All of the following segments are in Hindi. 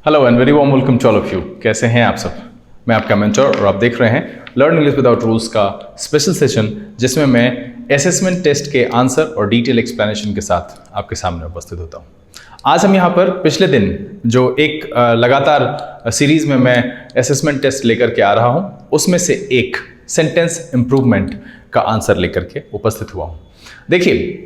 Hello and very warm welcome to all of you. कैसे हैं आप सब? मैं आपका मेंटर और आप देख रहे हैं लर्न इंग्लिश विदाउट रूल्स का स्पेशल सेशन, जिसमें मैं असेसमेंट टेस्ट के आंसर और डिटेल एक्सप्लेनेशन के साथ आपके सामने उपस्थित होता हूं। आज हम यहाँ पर पिछले दिन जो एक लगातार सीरीज में मैं असेसमेंट टेस्ट लेकर के आ रहा हूँ, उसमें से एक सेंटेंस इम्प्रूवमेंट का आंसर लेकर के उपस्थित हुआ हूँ। देखिए,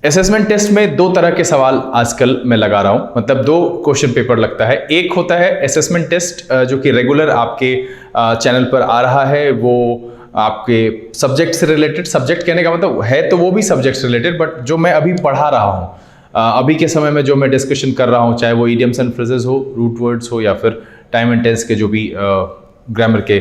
असेसमेंट टेस्ट में दो तरह के सवाल आजकल मैं लगा रहा हूं, मतलब दो क्वेश्चन पेपर लगता है। एक होता है असेसमेंट टेस्ट जो कि रेगुलर आपके चैनल पर आ रहा है, वो आपके सब्जेक्ट से रिलेटेड, सब्जेक्ट कहने का मतलब है तो वो भी सब्जेक्ट से रिलेटेड, बट जो मैं अभी पढ़ा रहा हूं अभी के समय में, जो मैं डिस्कशन कर रहा हूं, चाहे वो इडियम्स एंड फ्रेजेस हो, रूट वर्ड्स हो, या फिर टाइम एंड टेंस के जो भी ग्रामर के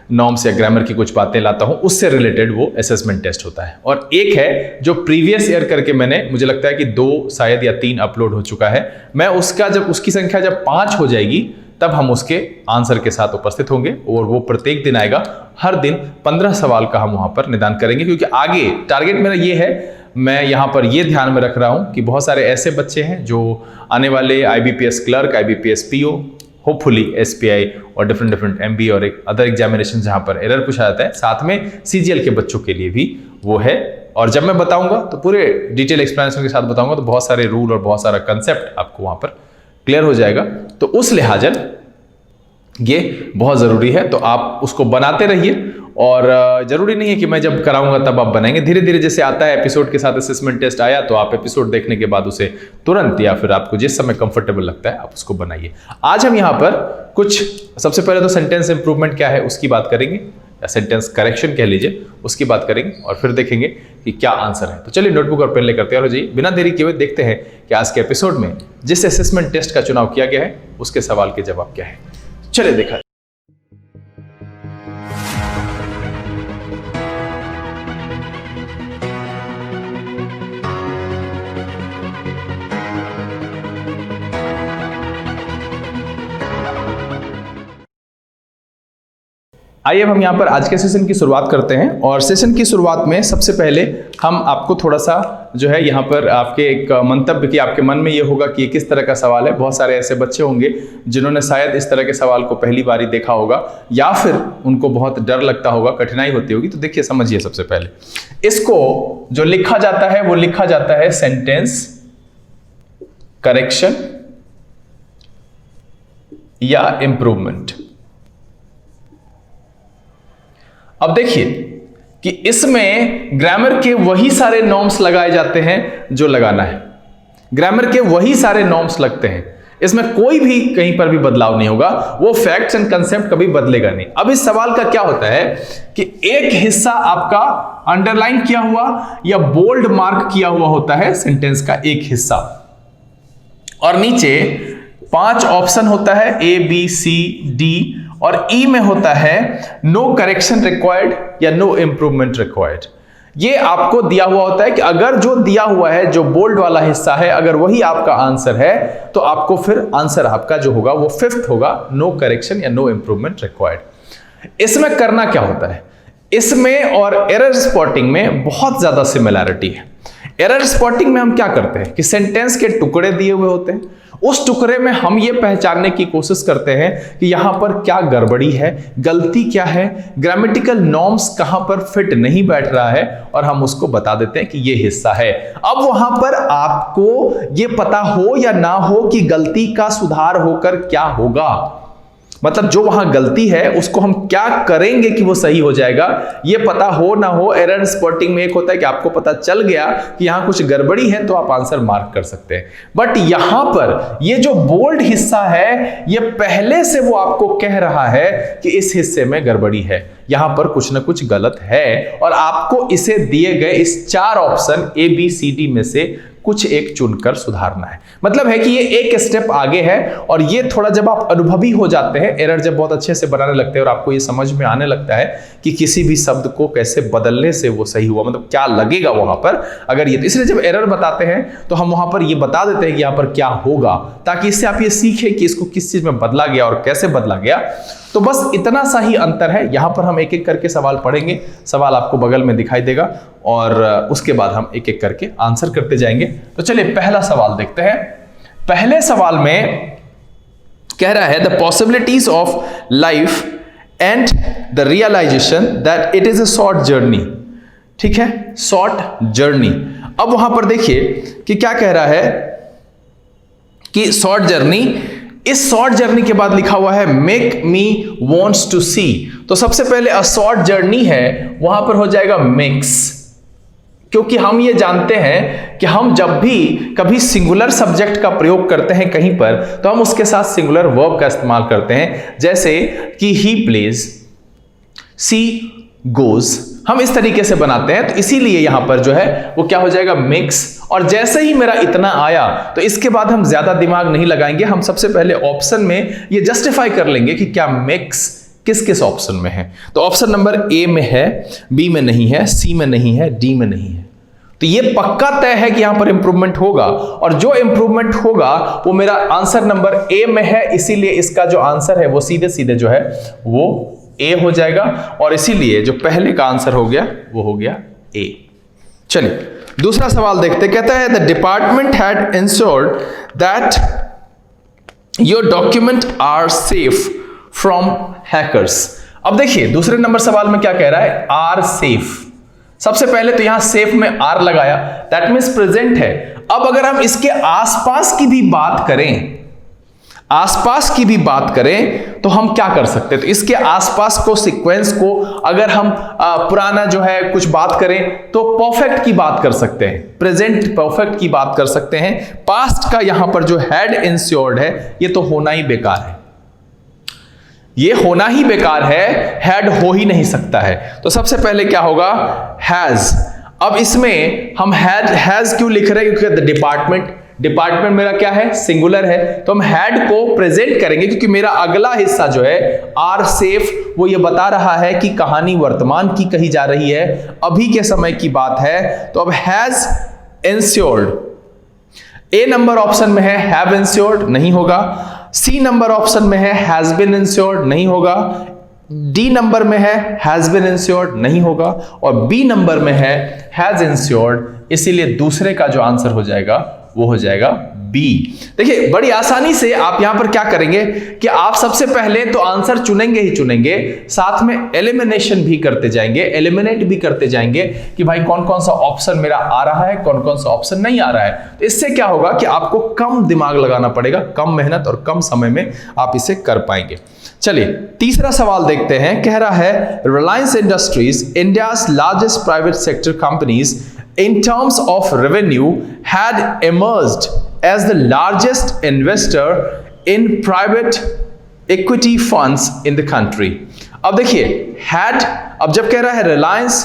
नॉर्म्स या ग्रामर की कुछ बातें लाता हूं, उससे रिलेटेड वो असेसमेंट टेस्ट होता है। और एक है जो प्रीवियस ईयर करके मैंने, मुझे लगता है कि 2 शायद या 3 अपलोड हो चुका है। मैं उसकी संख्या जब 5 हो जाएगी तब हम उसके आंसर के साथ उपस्थित होंगे, और वो प्रत्येक दिन आएगा। हर दिन 15 सवाल का हम वहां पर निदान करेंगे, क्योंकि आगे टारगेट मेरा ये है, मैं यहाँ पर ये ध्यान में रख रहा हूँ कि बहुत सारे ऐसे बच्चे हैं जो आने वाले IBPS clerk, IBPS PO, hopefully SPI और डिफरेंट MB और एक अदर एग्जामिनेशन जहां पर एरर पूछा जाता है, साथ में CGL के बच्चों के लिए भी वो है। और जब मैं बताऊंगा तो पूरे डिटेल एक्सप्लेनेशन के साथ बताऊंगा, तो बहुत सारे रूल और बहुत सारा कंसेप्ट आपको वहां पर क्लियर हो जाएगा। तो उस लिहाजन ये बहुत ज़रूरी है, तो आप उसको बनाते रहिए। और ज़रूरी नहीं है कि मैं जब कराऊंगा तब आप बनाएंगे, धीरे धीरे जैसे आता है एपिसोड के साथ असेसमेंट टेस्ट आया, तो आप एपिसोड देखने के बाद उसे तुरंत या फिर आपको जिस समय कंफर्टेबल लगता है आप उसको बनाइए। आज हम यहाँ पर कुछ, सबसे पहले तो सेंटेंस इंप्रूवमेंट क्या है उसकी बात करेंगे, या सेंटेंस करेक्शन कह लीजिए, उसकी बात करेंगे, और फिर देखेंगे कि क्या आंसर है। तो चलिए नोटबुक और पेन लेकर तैयार हो जाइए। बिना देरी किए हुए देखते हैं कि आज के एपिसोड में जिस असेसमेंट टेस्ट का चुनाव किया गया है उसके सवाल के जवाब क्या है। चलिए देखा। आइए अब हम यहाँ पर आज के सेशन की शुरुआत करते हैं। और सेशन की शुरुआत में सबसे पहले हम आपको थोड़ा सा जो है यहाँ पर आपके एक मंतव्य की, आपके मन में ये होगा कि ये किस तरह का सवाल है। बहुत सारे ऐसे बच्चे होंगे जिन्होंने शायद इस तरह के सवाल को पहली बार ही देखा होगा, या फिर उनको बहुत डर लगता होगा, कठिनाई होती होगी। तो देखिए, समझिए, सबसे पहले इसको जो लिखा जाता है वो लिखा जाता है सेंटेंस करेक्शन या इंप्रूवमेंट। अब देखिए कि इसमें ग्रामर के वही सारे नॉर्म्स लगाए जाते हैं जो लगाना है, ग्रामर के वही सारे नॉर्म्स लगते हैं, इसमें कोई भी कहीं पर भी बदलाव नहीं होगा, वो फैक्ट्स एंड कंसेप्ट कभी बदलेगा नहीं। अब इस सवाल का क्या होता है कि एक हिस्सा आपका अंडरलाइन किया हुआ या बोल्ड मार्क किया हुआ होता है, सेंटेंस का एक हिस्सा, और नीचे 5 ऑप्शन होता है A B C D, और E में होता है नो करेक्शन रिक्वायर्ड या नो इंप्रूवमेंट रिक्वायर्ड। ये आपको दिया हुआ होता है कि अगर जो दिया हुआ है, जो बोल्ड वाला हिस्सा है, अगर वही आपका आंसर है, तो आपको फिर आंसर आपका जो होगा वो 5th होगा, नो करेक्शन या नो इंप्रूवमेंट रिक्वायर्ड। इसमें करना क्या होता है, इसमें और एरर स्पॉटिंग में बहुत ज्यादा सिमिलैरिटी है। एरर स्पॉटिंग में हम क्या करते हैं कि सेंटेंस के टुकड़े दिए हुए होते हैं, उस टुकड़े में हम ये पहचानने की कोशिश करते हैं कि यहां पर क्या गड़बड़ी है, गलती क्या है, ग्रामेटिकल नॉर्म्स कहां पर फिट नहीं बैठ रहा है, और हम उसको बता देते हैं कि ये हिस्सा है। अब वहां पर आपको ये पता हो या ना हो कि गलती का सुधार होकर क्या होगा, मतलब जो वहां गलती है उसको हम क्या करेंगे कि वो सही हो जाएगा, ये पता हो ना हो। एरर स्पॉटिंग में एक होता है कि आपको पता चल गया कि यहां कुछ गड़बड़ी है, तो आप आंसर मार्क कर सकते हैं। बट यहां पर ये जो बोल्ड हिस्सा है, ये पहले से वो आपको कह रहा है कि इस हिस्से में गड़बड़ी है, यहां पर कुछ ना कुछ गलत है, और आपको इसे दिए गए इस 4 option A B C D में से कुछ एक चुनकर सुधारना है। मतलब है कि ये एक स्टेप आगे है, और ये थोड़ा जब आप अनुभवी हो जाते हैं, एरर जब बहुत अच्छे से बनाने लगते हैं और आपको ये समझ में आने लगता है कि किसी भी शब्द को कैसे बदलने से वो सही हुआ, मतलब क्या लगेगा वहां पर अगर ये, तो इसलिए जब एरर बताते हैं तो हम वहां पर ये बता देते हैं कि यहां पर क्या होगा, ताकि इससे आप ये सीखें कि इसको किस चीज में बदला गया और कैसे बदला गया। तो बस इतना सा ही अंतर है। यहां पर हम एक एक करके सवाल पढ़ेंगे, सवाल आपको बगल में दिखाई देगा, और उसके बाद हम एक एक करके आंसर करते जाएंगे। तो चलिए पहला सवाल देखते हैं। पहले सवाल में कह रहा है the possibilities of life and the realisation that it is a short journey. ठीक है, शॉर्ट जर्नी। अब वहां पर देखिए कि क्या कह रहा है कि शॉर्ट जर्नी, इस शॉर्ट जर्नी के बाद लिखा हुआ है मेक मी वॉन्ट्स टू सी। तो सबसे पहले अ शॉर्ट जर्नी है, वहां पर हो जाएगा मेक्स, क्योंकि हम ये जानते हैं कि हम जब भी कभी सिंगुलर सब्जेक्ट का प्रयोग करते हैं कहीं पर, तो हम उसके साथ सिंगुलर वर्ब का इस्तेमाल करते हैं, जैसे कि ही प्लेज, सी गोज, हम इस तरीके से बनाते हैं। तो इसीलिए यहां पर जो है वो क्या हो जाएगा, मिक्स। और जैसे ही मेरा इतना आया तो इसके बाद हम ज्यादा दिमाग नहीं लगाएंगे, हम सबसे पहले ऑप्शन में ये जस्टिफाई कर लेंगे कि क्या मिक्स किस किस ऑप्शन में है। तो ऑप्शन नंबर ए में है, बी में नहीं है, सी में नहीं है, डी में नहीं है। तो ये पक्का तय है कि यहां पर इंप्रूवमेंट होगा, और जो इंप्रूवमेंट होगा वो मेरा आंसर नंबर ए में है, इसीलिए इसका जो आंसर है वो सीधे सीधे जो है वो ए हो जाएगा, और इसीलिए जो पहले का आंसर हो गया वो हो गया ए। चलिए दूसरा सवाल देखते, कहता है the department had ensured that your document are safe from hackers. अब देखिए दूसरे नंबर सवाल में क्या कह रहा है, आर सेफ। सबसे पहले तो यहां सेफ में आर लगाया, दैट मीन्स प्रेजेंट है। अब अगर हम इसके आसपास की भी बात करें, आसपास की भी बात करें तो हम क्या कर सकते हैं, तो इसके आसपास को सीक्वेंस को अगर हम पुराना जो है कुछ बात करें तो परफेक्ट की बात कर सकते हैं, प्रेजेंट परफेक्ट की बात कर सकते हैं। पास्ट का यहां पर जो हैड इंश्योर्ड है ये तो होना ही बेकार है, ये होना ही बेकार है, हैड हो ही नहीं सकता है। तो सबसे पहले क्या होगा, हैज। अब इसमें हम हैज क्यों लिख रहे हैं, क्योंकि डिपार्टमेंट मेरा क्या है, सिंगुलर है, तो हम हैड को प्रेजेंट करेंगे, क्योंकि मेरा अगला हिस्सा जो है आर सेफ वो ये बता रहा है कि कहानी वर्तमान की कही जा रही है, अभी के समय की बात है। तो अब has insured, A number option में है हैव इंश्योर्ड, नहीं होगा। सी नंबर ऑप्शन में है हैज बीन इंश्योर्ड, नहीं होगा। डी नंबर में है हैज बीन इंश्योर्ड, नहीं होगा। और बी नंबर में है हैज इंश्योर्ड, इसीलिए दूसरे का जो आंसर हो जाएगा वो हो जाएगा बी। देखिए बड़ी आसानी से आप यहां पर क्या करेंगे कि आप सबसे पहले तो आंसर चुनेंगे ही चुनेंगे, साथ में एलिमिनेशन भी करते जाएंगे, एलिमिनेट भी करते जाएंगे कि भाई कौन कौन सा ऑप्शन मेरा आ रहा है, कौन कौन सा ऑप्शन नहीं आ रहा है। तो इससे क्या होगा कि आपको कम दिमाग लगाना पड़ेगा, कम मेहनत और कम समय में आप इसे कर पाएंगे। चलिए तीसरा सवाल देखते हैं, कह रहा है Reliance industries, India's largest private sector companies in terms of revenue had emerged as the largest investor in private equity funds in the country। अब देखिए had, अब जब कह रहा है Reliance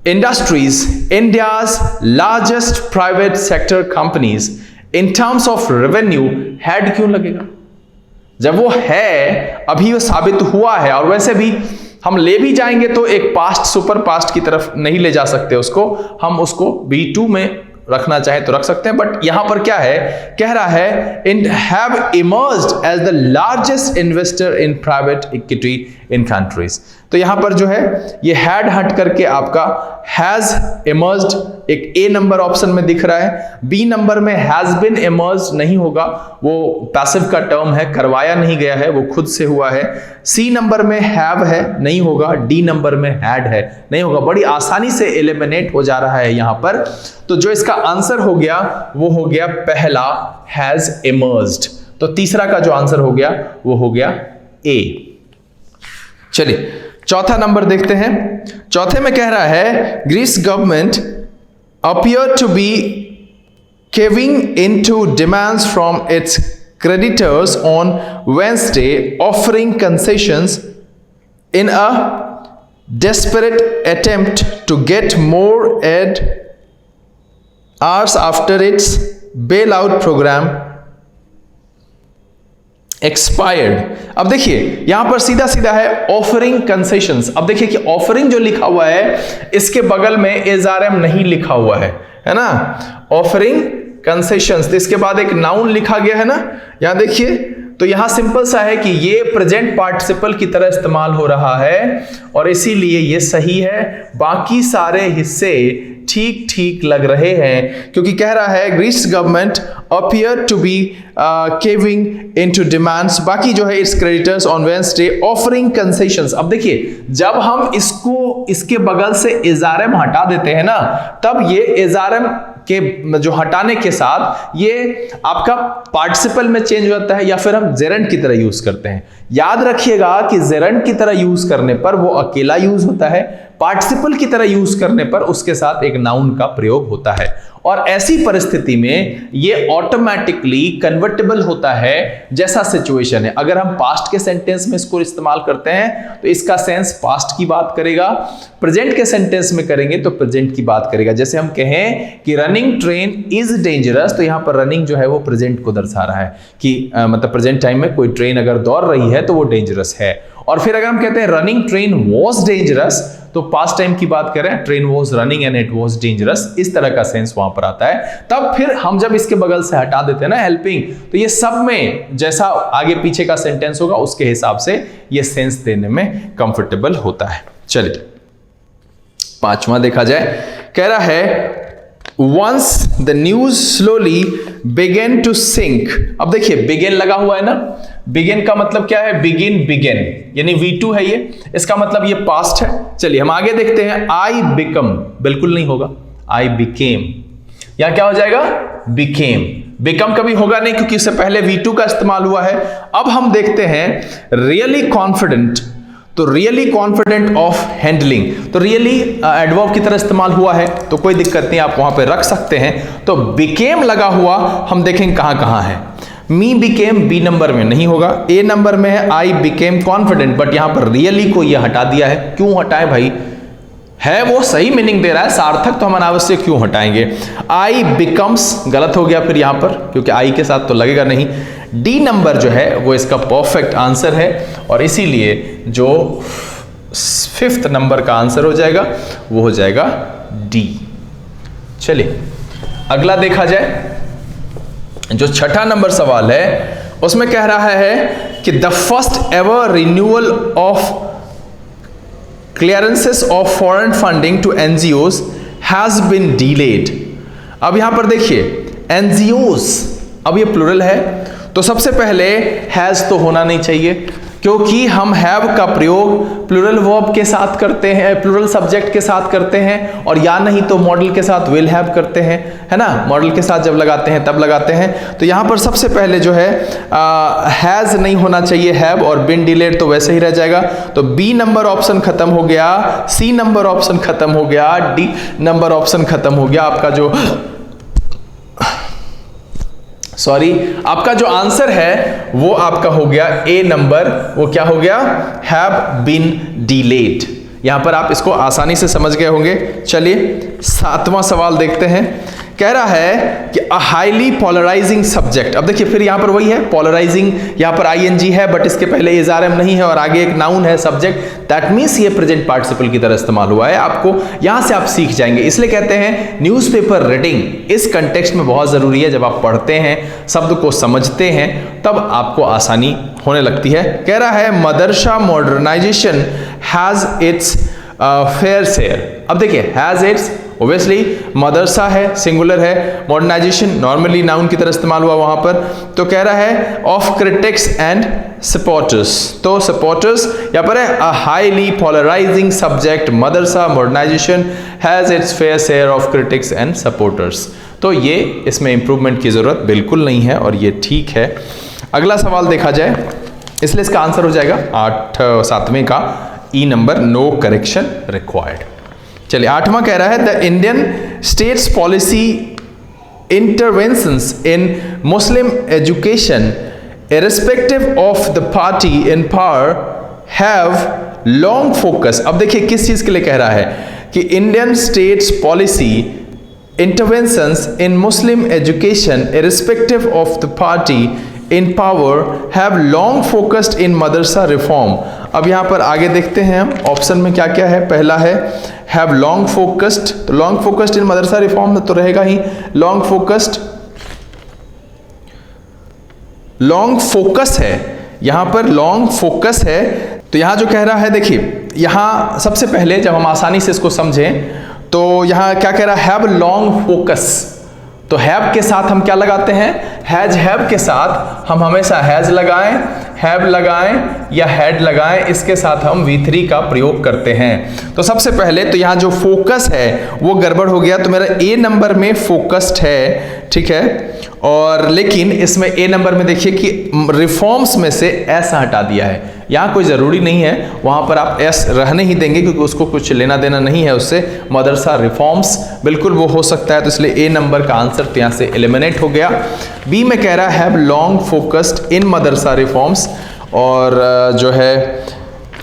industries India's largest private sector companies in terms of revenue, had क्यों लगेगा, जब वो है अभी वो साबित हुआ है, और वैसे भी हम ले भी जाएंगे तो एक पास्ट सुपर पास्ट की तरफ नहीं ले जा सकते उसको, हम उसको B2 में रखना चाहे तो रख सकते हैं। बट यहां पर क्या है, कह रहा है in have emerged as the largest investor in private equity in countries. तो यहां पर जो है ये हैड हट करके आपका हैज इमर्ज्ड एक ए नंबर ऑप्शन में दिख रहा है। बी नंबर में हैज बीन इमर्ज्ड नहीं होगा, वो पैसिव का टर्म है, करवाया नहीं गया है, वो खुद से हुआ है। सी नंबर में हैव है, नहीं होगा। डी नंबर में हैड है, नहीं होगा। बड़ी आसानी से एलिमिनेट हो जा रहा है यहां पर। तो जो इसका आंसर हो गया वो हो गया पहला हैज इमर्ज्ड। तो तीसरा का जो आंसर हो गया वो हो गया ए। चलिए चौथा नंबर देखते हैं। चौथे में कह रहा है Greece government appear to be caving into demands from its creditors on Wednesday, offering concessions in a desperate attempt to get more aid hours after its bailout program expired। अब देखिए यहां पर सीधा सीधा है ऑफरिंग कंसेशंस। अब देखिए कि ऑफरिंग जो लिखा हुआ है इसके बगल में एसआरएम नहीं लिखा हुआ है ना, ऑफरिंग कंसेशंस। तो इसके बाद एक नाउन लिखा गया है ना, यहां देखिए। तो यहां सिंपल सा है कि ये प्रेजेंट पार्टिसिपल की तरह इस्तेमाल हो रहा है और इसीलिए ये सही है। बाकी सारे हिस्से ठीक ठीक लग रहे हैं, क्योंकि कह रहा है Greece government appear to be caving into demands, बाकी जो है its creditors on Wednesday offering concessions. अब देखिए जब हम इसके बगल से इजारम हटा देते हैं ना, तब ये इजारम के जो हटाने के साथ ये आपका पार्टिसिपल में चेंज होता है, या फिर हम जेरंड की तरह यूज करते हैं। याद रखिएगा कि जेरंड की तरह यूज करने पर वो अकेला यूज होता है, पार्टिसिपल की तरह यूज करने पर उसके साथ एक नाउन का प्रयोग होता है, और ऐसी परिस्थिति में ये ऑटोमेटिकली कन्वर्टेबल होता है जैसा सिचुएशन है। अगर हम पास्ट के सेंटेंस में इसको इस्तेमाल करते हैं तो इसका सेंस पास्ट की बात करेगा, प्रेजेंट के सेंटेंस में करेंगे तो प्रेजेंट की बात करेगा। जैसे हम कहें कि रनिंग ट्रेन इज डेंजरस, तो यहां पर रनिंग जो है वो प्रेजेंट को दर्शा रहा है कि मतलब प्रेजेंट टाइम में कोई ट्रेन अगर दौड़ रही है तो वो डेंजरस है। और फिर अगर हम कहते हैं रनिंग ट्रेन वॉज डेंजरस, तो पास्ट टाइम की बात करें, train was running and it was dangerous, इस तरह का सेंस वहां पर आता है। तब फिर हम जब इसके बगल से हटा देते हैं ना हेल्पिंग, तो ये सब में जैसा आगे पीछे का सेंटेंस होगा उसके हिसाब से ये सेंस देने में कंफर्टेबल होता है। चलिए पांचवा देखा जाए, कह रहा है Once the news slowly began to sink। अब देखिए begin लगा हुआ है ना, begin का मतलब क्या है, begin यानी V2 है ये, इसका मतलब ये past है। चलिए हम आगे देखते हैं, I become, बिल्कुल नहीं होगा, I became, या क्या हो जाएगा, become कभी होगा नहीं क्योंकि इससे पहले V2 का इस्तेमाल हुआ है। अब हम देखते हैं really confident, तो रियली कॉन्फिडेंट ऑफ हैंडलिंग, तो रियली एडवर्ब की तरह इस्तेमाल हुआ है, तो कोई दिक्कत नहीं, आप वहां पे रख सकते हैं। तो बिकेम लगा हुआ हम देखेंगे कहां है। मी बिकेम बी नंबर में नहीं होगा, ए नंबर में है आई बिकेम कॉन्फिडेंट, बट यहां पर रियली को ये हटा दिया है। क्यों हटाए भाई, है वो सही मीनिंग दे रहा है, सार्थक तो हम अनावश्यक क्यों हटाएंगे। आई बिकम्स गलत हो गया फिर यहां पर, क्योंकि आई के साथ तो लगेगा नहीं। डी नंबर जो है वो इसका परफेक्ट आंसर है, और इसीलिए जो 5th नंबर का आंसर हो जाएगा वो हो जाएगा डी। चलिए अगला देखा जाए, जो 6ठा नंबर सवाल है उसमें कह रहा है कि the first ever renewal of clearances of foreign funding to NGOs has been delayed. अब यहां पर देखिए एनजीओज, अब ये प्लूरल है, तो सबसे पहले हैज तो होना नहीं चाहिए, क्योंकि हम हैव का प्रयोग प्लूरल वर्ब के साथ करते हैं, प्लूरल सब्जेक्ट के साथ करते हैं, और या नहीं तो मॉडल के साथ विल हैव करते हैं, है ना, मॉडल के साथ जब लगाते हैं तब लगाते हैं। तो यहां पर सबसे पहले जो है हैज नहीं होना चाहिए, हैव, और बिन डिलेड तो वैसे ही रह जाएगा। तो बी नंबर ऑप्शन खत्म हो गया, सी नंबर ऑप्शन खत्म हो गया, डी नंबर ऑप्शन खत्म हो गया। आपका जो आंसर है वो आपका हो गया ए नंबर, वो क्या हो गया, हैव बीन डिलेड। यहां पर आप इसको आसानी से समझ गए होंगे। चलिए 7वां सवाल देखते हैं, कह रहा है कि अ हाईली पोलराइजिंग सब्जेक्ट। अब देखिए फिर यहां पर वही है, पोलराइजिंग, यहां पर आईएनजी है बट इसके पहले इज़ारम नहीं है, और आगे एक नाउन है सब्जेक्ट, दैट मीन्स ये प्रेजेंट पार्टिसिपल की तरह इस्तेमाल हुआ है। आपको यहां से आप सीख जाएंगे, इसलिए कहते हैं न्यूज़पेपर रीडिंग इस कंटेक्स्ट में बहुत जरूरी है। जब आप पढ़ते हैं, शब्द को समझते हैं, तब आपको आसानी होने लगती है। कह रहा है madrasa modernisation has its fair share. अब देखिए हैज इट्स, ओब्वियसली मदरसा है, सिंगुलर है, मॉडर्नाइजेशन नॉर्मली नाउन की तरह इस्तेमाल हुआ वहां पर। तो कह रहा है ऑफ क्रिटिक्स एंड सपोर्टर्स, तो सपोर्टर्स यहाँ पर है। A highly polarising subject madrasa modernisation has its fair share of critics and supporters. तो ये इसमें इंप्रूवमेंट की जरूरत बिल्कुल नहीं है, और ये ठीक है। अगला सवाल देखा जाए, इसलिए इसका आंसर हो जाएगा 7वें का ई नंबर, नो करेक्शन रिक्वायर्ड। चलिए 8वां कह रहा है the Indian states policy interventions in Muslim education irrespective of the party in power have long focus. अब देखिए किस चीज के लिए कह रहा है कि Indian states policy interventions in Muslim education irrespective of the party in power have long focused in Madrasa reform. अब यहां पर आगे देखते हैं हम ऑप्शन में क्या क्या है। पहला है have long focused, तो long focused in Madrasa reform में तो रहेगा ही long focus है, यहां पर long focus है। तो यहां जो कह रहा है, देखिए यहां सबसे पहले जब हम आसानी से इसको समझें तो यहाँ क्या कह रहा है, हैव लॉन्ग फोकस। तो हैव के साथ हम क्या लगाते हैं, हैज। हैव के साथ हम हमेशा हैज लगाएं, हैव लगाएं या हैड लगाएं, इसके साथ हम V3 का प्रयोग करते हैं। तो सबसे पहले तो यहाँ जो फोकस है वो गड़बड़ हो गया, तो मेरा A नंबर में फोकस्ड है, ठीक है। और लेकिन इसमें A नंबर में देखिए कि रिफॉर्म्स में से S हटा दिया है। यहाँ कोई ज़रूरी नहीं है, वहाँ पर आप S रहने ही देंगे क्योंकि उसको कुछ लेना देना नहीं है उससे। मदरसा रिफॉर्म्स बिल्कुल वो हो सकता है, तो इसलिए A नंबर का आंसर तो यहाँ से एलिमिनेट हो गया। B में कह रहा है have long focused in Madrasa reforms, और जो है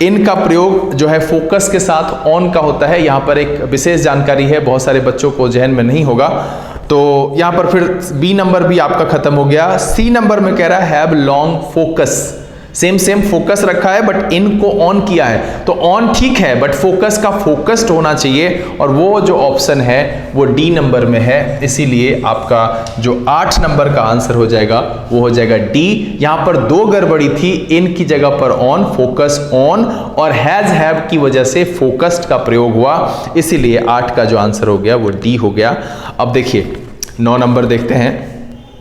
इनका प्रयोग जो है फोकस के साथ ऑन का होता है। यहाँ पर एक विशेष जानकारी है, बहुत सारे बच्चों को जहन में नहीं होगा, तो यहाँ पर फिर B नंबर भी आपका खत्म हो गया। C नंबर में कह रहा है have long focus, same focus रखा है बट इनको ऑन किया है, तो ऑन ठीक है बट फोकस का फोकस्ड होना चाहिए, और वो जो ऑप्शन है वो D नंबर में है, इसीलिए आपका जो 8 नंबर का आंसर हो जाएगा वो हो जाएगा D। यहाँ पर दो गड़बड़ी थी, इन की जगह पर ऑन, फोकस ऑन, और हैज हैव की वजह से फोकस्ड का प्रयोग हुआ, इसीलिए 8 का जो आंसर हो गया वो D हो गया। अब देखिए 9 नंबर देखते हैं,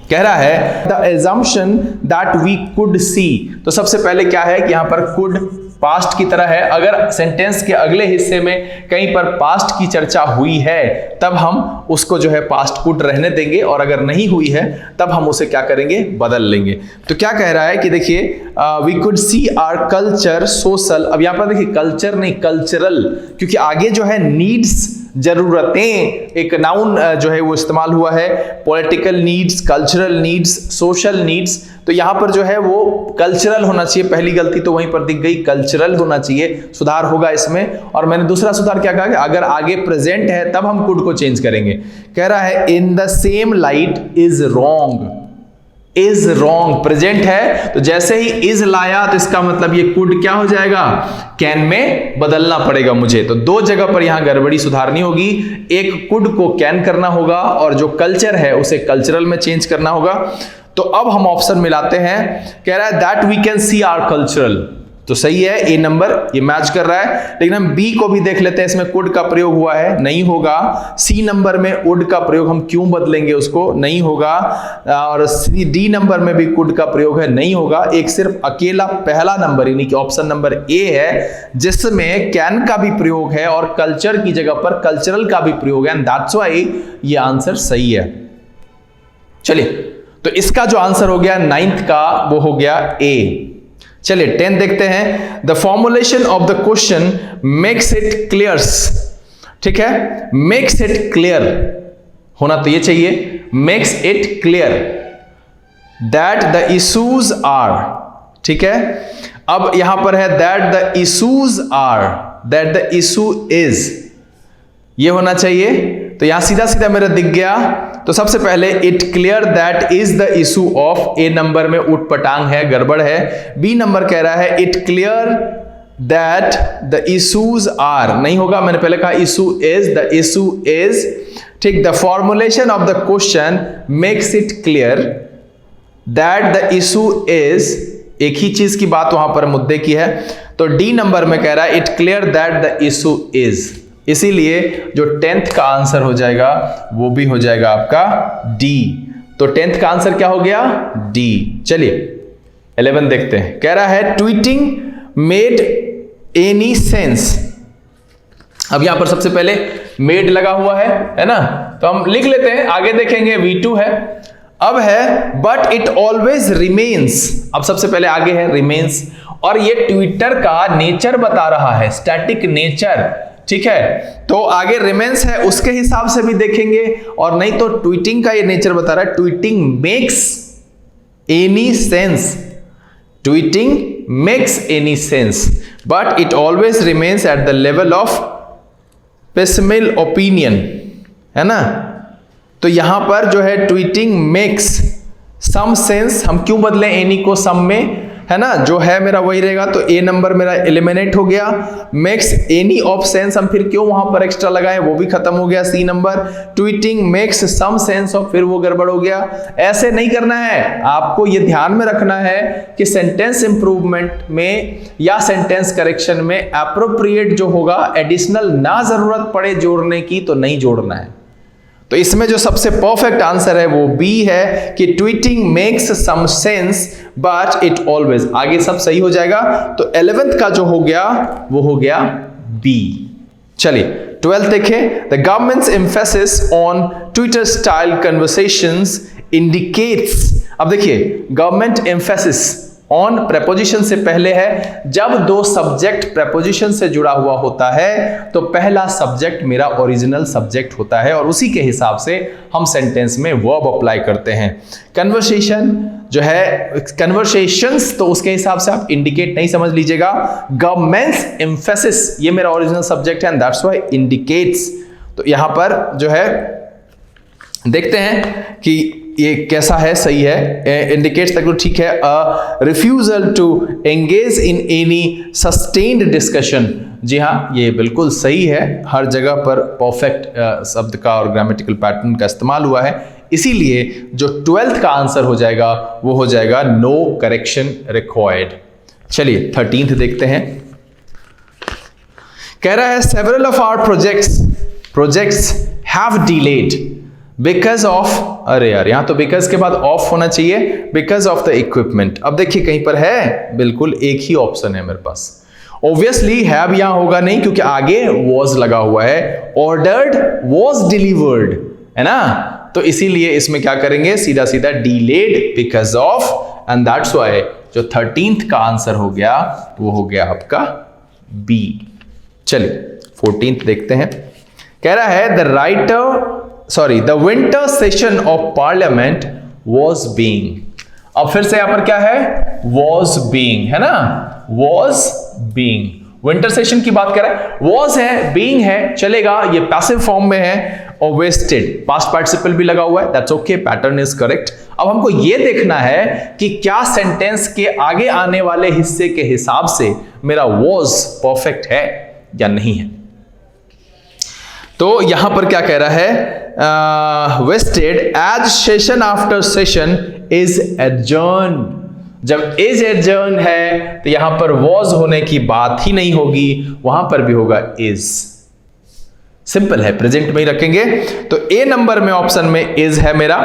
कह रहा है the assumption that we could see. तो सबसे पहले क्या है कि यहाँ पर कुड पास्ट की तरह है, अगर सेंटेंस के अगले हिस्से में कहीं पर पास्ट की चर्चा हुई है तब हम उसको जो है पास्ट कुड रहने देंगे, और अगर नहीं हुई है तब हम उसे क्या करेंगे, बदल लेंगे। तो क्या कह रहा है कि देखिए we could see our culture social, अब यहाँ पर देखिए कल्चर नहीं कल्चरल, क्योंकि आगे जो है नीड्स, जरूरतें, एक नाउन जो है वो इस्तेमाल हुआ है, political needs, cultural needs, social needs, तो यहाँ पर जो है वो कल्चरल होना चाहिए। पहली गलती तो वहीं पर दिख गई, कल्चरल होना चाहिए, सुधार होगा इसमें। और मैंने दूसरा सुधार क्या कहा कि अगर आगे प्रेजेंट है तब हम कुड को चेंज करेंगे। कह रहा है in the same light is wrong, is wrong present है, तो जैसे ही इज लाया तो इसका मतलब ये कुड क्या हो जाएगा, कैन में बदलना पड़ेगा मुझे। तो दो जगह पर यहां गड़बड़ी सुधारनी होगी, एक कुड को कैन करना होगा और जो कल्चर है उसे कल्चरल में चेंज करना होगा। तो अब हम ऑप्शन मिलाते हैं, कह रहा है that we can see our cultural, तो सही है, ए नंबर ये मैच कर रहा है। लेकिन हम बी को भी देख लेते हैं, इसमें कुड का प्रयोग हुआ है, नहीं होगा। सी नंबर में वुड का प्रयोग, हम क्यों बदलेंगे उसको, नहीं होगा। और डी नंबर में भी कुड का प्रयोग है, नहीं होगा। एक सिर्फ अकेला पहला नंबर यानी कि ऑप्शन नंबर ए है जिसमें कैन का भी प्रयोग है और कल्चर की जगह पर कल्चरल का भी प्रयोग है, एंड दैट्स व्हाई ये आंसर सही है। चलिए, तो इसका जो आंसर हो गया 9th का वो हो गया ए। चलिए 10 देखते हैं। The formulation of the question makes it clears, ठीक है, मेक्स इट क्लियर होना तो ये चाहिए, makes it clear that the issues are, ठीक है। अब यहां पर है that the issues are, that the issue is, ये होना चाहिए। तो यहां सीधा सीधा मेरा दिख गया। तो सबसे पहले it clear that is the issue of, A number में उठ पटांग है, गड़बड़ है। बी नंबर कह रहा है it clear that the issues are, नहीं होगा, मैंने पहले कहा issue is, the issue is, ठीक। The formulation of the question makes it clear that the issue is, एक ही चीज की बात वहां पर मुद्दे की है। तो डी नंबर में कह रहा है it clear that the issue is, इसीलिए जो 10th का आंसर हो जाएगा वो भी हो जाएगा आपका डी। तो 10th का आंसर क्या हो गया, डी। चलिए 11 देखते हैं। कह रहा है ट्वीटिंग मेड एनी सेंस। अब यहां पर सबसे पहले मेड लगा हुआ है ना, तो हम लिख लेते हैं, आगे देखेंगे V2 है। अब है बट इट ऑलवेज रिमेन्स, अब सबसे पहले आगे है रिमेन्स, और ये ट्विटर का नेचर बता रहा है, स्टैटिक नेचर, ठीक है। तो आगे रिमेन्स है उसके हिसाब से भी देखेंगे, और नहीं तो ट्वीटिंग का ये नेचर बता रहा है, tweeting makes any sense, tweeting makes any sense, but it always remains at the level of pessimal opinion, है ना। तो यहां पर जो है ट्वीटिंग मेक्स सम सेंस, हम क्यों बदलें एनी को सम में, है ना, जो है मेरा वही रहेगा, तो ए नंबर मेरा एलिमिनेट हो गया। मेक्स एनी ऑफ सेंस, हम फिर क्यों वहां पर एक्स्ट्रा लगाए, वो भी खत्म हो गया। C number tweeting makes some sense of, फिर वो गड़बड़ हो गया। ऐसे नहीं करना है, आपको ये ध्यान में रखना है कि सेंटेंस इंप्रूवमेंट में या सेंटेंस करेक्शन में एप्रोप्रिएट जो होगा, एडिशनल ना जरूरत पड़े जोड़ने की तो नहीं जोड़ना है। तो इसमें जो सबसे परफेक्ट आंसर है वो बी है कि tweeting makes some sense but it always, आगे सब सही हो जाएगा। तो 11th का जो हो गया वो हो गया बी। चलिए 12th देखें। The governments emphasis on Twitter style conversations indicates, अब देखिए गवर्नमेंट एम्फेसिस ऑन प्रेपोजिशन से पहले है। जब दो सब्जेक्ट प्रेपोजिशन से जुड़ा हुआ होता है तो पहला सब्जेक्ट मेरा ओरिजिनल सब्जेक्ट होता है और उसी के हिसाब से हम सेंटेंस में वर्ब अप्लाई करते हैं। कन्वर्सेशन जो है, कन्वर्सेशंस, तो उसके हिसाब से आप इंडिकेट नहीं समझ लीजिएगा। गवर्नमेंट्स एम्फेसिस ये मेरा ओरिजिनल सब्जेक्ट है एंड दैट्स व्हाई इंडिकेट्स। तो यहां पर जो है देखते हैं कि ये कैसा है, सही है। इंडिकेट्स तक तो ठीक है। Refusal to engage in any sustained discussion, जी हाँ ये बिल्कुल सही है। हर जगह पर परफेक्ट शब्द का और ग्रामेटिकल पैटर्न का इस्तेमाल हुआ है, इसीलिए जो 12th का आंसर हो जाएगा वो हो जाएगा नो करेक्शन रिक्वायर्ड। चलिए 13th देखते हैं। कह रहा है several of our projects have delayed because of, अरे यार यहां तो बिकॉज के बाद ऑफ होना चाहिए, बिकॉज ऑफ द इक्विपमेंट। अब देखिए कहीं पर है, बिल्कुल एक ही ऑप्शन है मेरे पास। ऑब्वियसली हैव यहां होगा नहीं क्योंकि आगे वॉज लगा हुआ है। ऑर्डर्ड वॉज डिलीवर्ड है ना, तो इसीलिए इसमें क्या करेंगे, सीधा सीधा delayed because of, and that's why जो 13th का आंसर हो गया वो हो गया आपका बी। चलिए 14th देखते हैं। कह रहा है the winter session of parliament was being. अब फिर से यहां पर क्या है, वॉज बीइंग है ना, वॉज बीइंग। विंटर सेशन की बात कर रहा है, वॉज है, बीइंग है, चलेगा, ये पैसिव फॉर्म में है और वेस्टेड पास्ट पार्टिसिपल भी लगा हुआ है, that's okay, pattern is correct. अब हमको ये देखना है कि क्या सेंटेंस के आगे आने वाले हिस्से के हिसाब से मेरा वॉज परफेक्ट है या नहीं है। तो यहां पर क्या कह रहा है, wasted as session after session is adjourn. जब इज एडजर्न है तो यहां पर वॉज होने की बात ही नहीं होगी, वहां पर भी होगा इज। सिंपल है, प्रेजेंट में ही रखेंगे। तो ए नंबर में ऑप्शन में इज है मेरा,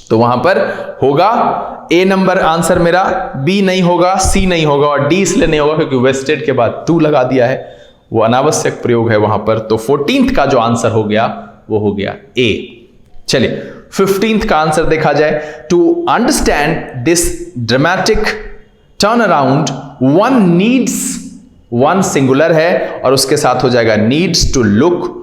तो वहां पर होगा ए नंबर आंसर मेरा। बी नहीं होगा, सी नहीं होगा और डी इसलिए नहीं होगा क्योंकि वेस्टेड के बाद टू लगा दिया है, वो अनावश्यक प्रयोग है वहां पर। तो 14th का जो आंसर हो गया वो हो गया ए। चलिए 15th का आंसर देखा जाए। To understand this dramatic turn around one needs, one singular है और उसके साथ हो जाएगा needs to look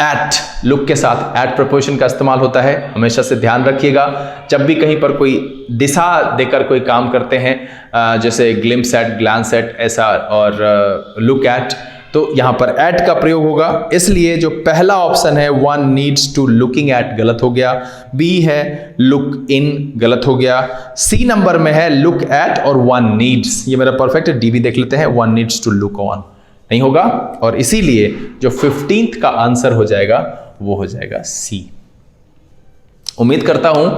at. Look के साथ एट प्रपोजिशन का इस्तेमाल होता है, हमेशा से ध्यान रखिएगा। जब भी कहीं पर कोई दिशा देकर कोई काम करते हैं, जैसे ग्लिम्स एट, ग्लांस एट ऐसा, और लुक एट, तो यहां पर एट का प्रयोग होगा। इसलिए जो पहला ऑप्शन है one needs to looking at गलत हो गया, बी है लुक इन गलत हो गया, सी नंबर में है लुक एट और वन नीड्स, ये मेरा परफेक्ट है। डी भी देख लेते हैं, one needs to look on नहीं होगा, और इसीलिए जो 15th का आंसर हो जाएगा वो हो जाएगा सी। उम्मीद करता हूं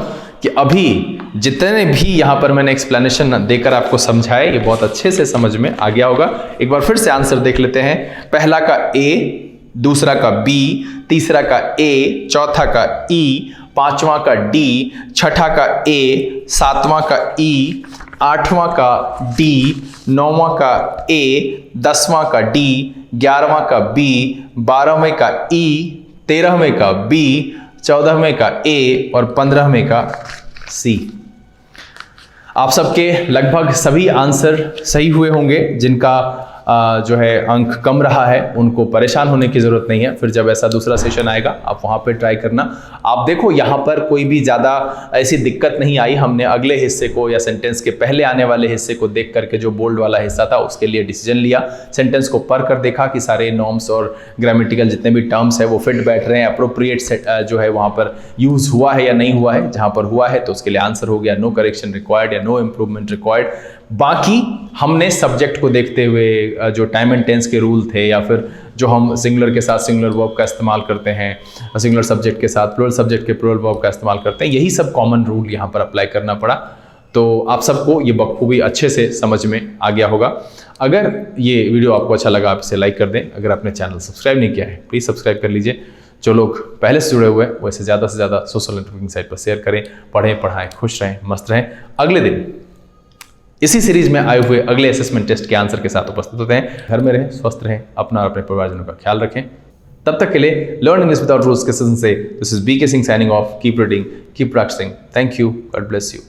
कि अभी जितने भी यहां पर मैंने एक्सप्लेनेशन देकर आपको समझाए ये बहुत अच्छे से समझ में आ गया होगा। एक बार फिर से आंसर देख लेते हैं। पहला का ए, दूसरा का बी, तीसरा का ए, चौथा का ई, पांचवा का डी, छठा का ए, सातवां का ई, आठवां का डी, नौवां का ए, 10वां का डी, 11वां का बी, 12वें का ई, 13वें का बी, 14वें का ए और 15वें का सी। आप सबके लगभग सभी आंसर सही हुए होंगे जिनका जो है अंक कम रहा है उनको परेशान होने की ज़रूरत नहीं है। फिर जब ऐसा दूसरा सेशन आएगा आप वहाँ पे ट्राई करना। आप देखो यहाँ पर कोई भी ज़्यादा ऐसी दिक्कत नहीं आई। हमने अगले हिस्से को या सेंटेंस के पहले आने वाले हिस्से को देख करके जो बोल्ड वाला हिस्सा था उसके लिए डिसीजन लिया। सेंटेंस को पढ़ कर देखा कि सारे नॉर्म्स और ग्रामेटिकल जितने भी टर्म्स है वो फिट बैठ रहे हैं, अप्रोप्रिएट जो है वहाँ पर यूज़ हुआ है या नहीं हुआ है। जहाँ पर हुआ है तो उसके लिए आंसर हो गया नो करेक्शन रिक्वायर्ड या नो इम्प्रूवमेंट रिक्वायर्ड। बाकी हमने सब्जेक्ट को देखते हुए जो टाइम एंड टेंस के रूल थे या फिर जो हम सिंगुलर के साथ सिंगुलर वर्ब का इस्तेमाल करते हैं, सिंगुलर सब्जेक्ट के साथ प्लूरल सब्जेक्ट के प्लूरल वर्ब का इस्तेमाल करते हैं, यही सब कॉमन रूल यहाँ पर अप्लाई करना पड़ा। तो आप सबको ये बखूबी अच्छे से समझ में आ गया होगा। अगर ये वीडियो आपको अच्छा लगा आप इसे लाइक कर दें। अगर आपने चैनल सब्सक्राइब नहीं किया है प्लीज़ सब्सक्राइब कर लीजिए। जो लोग पहले से जुड़े हुए हैं वैसे ज़्यादा से ज़्यादा सोशल नेटवर्किंग साइट पर शेयर करें। पढ़ें, पढ़ाएं, खुश रहें, मस्त रहें। अगले दिन इसी सीरीज में आए हुए अगले असेसमेंट टेस्ट के आंसर के साथ उपस्थित होते हैं। घर में रहें, स्वस्थ रहें, अपना और अपने परिवारजनों का ख्याल रखें। तब तक के लिए लर्न इंग्लिश विदाउट रूल्स के सेशन से this is BK Singh signing off. Keep reading, keep practising. Thank you, God bless you.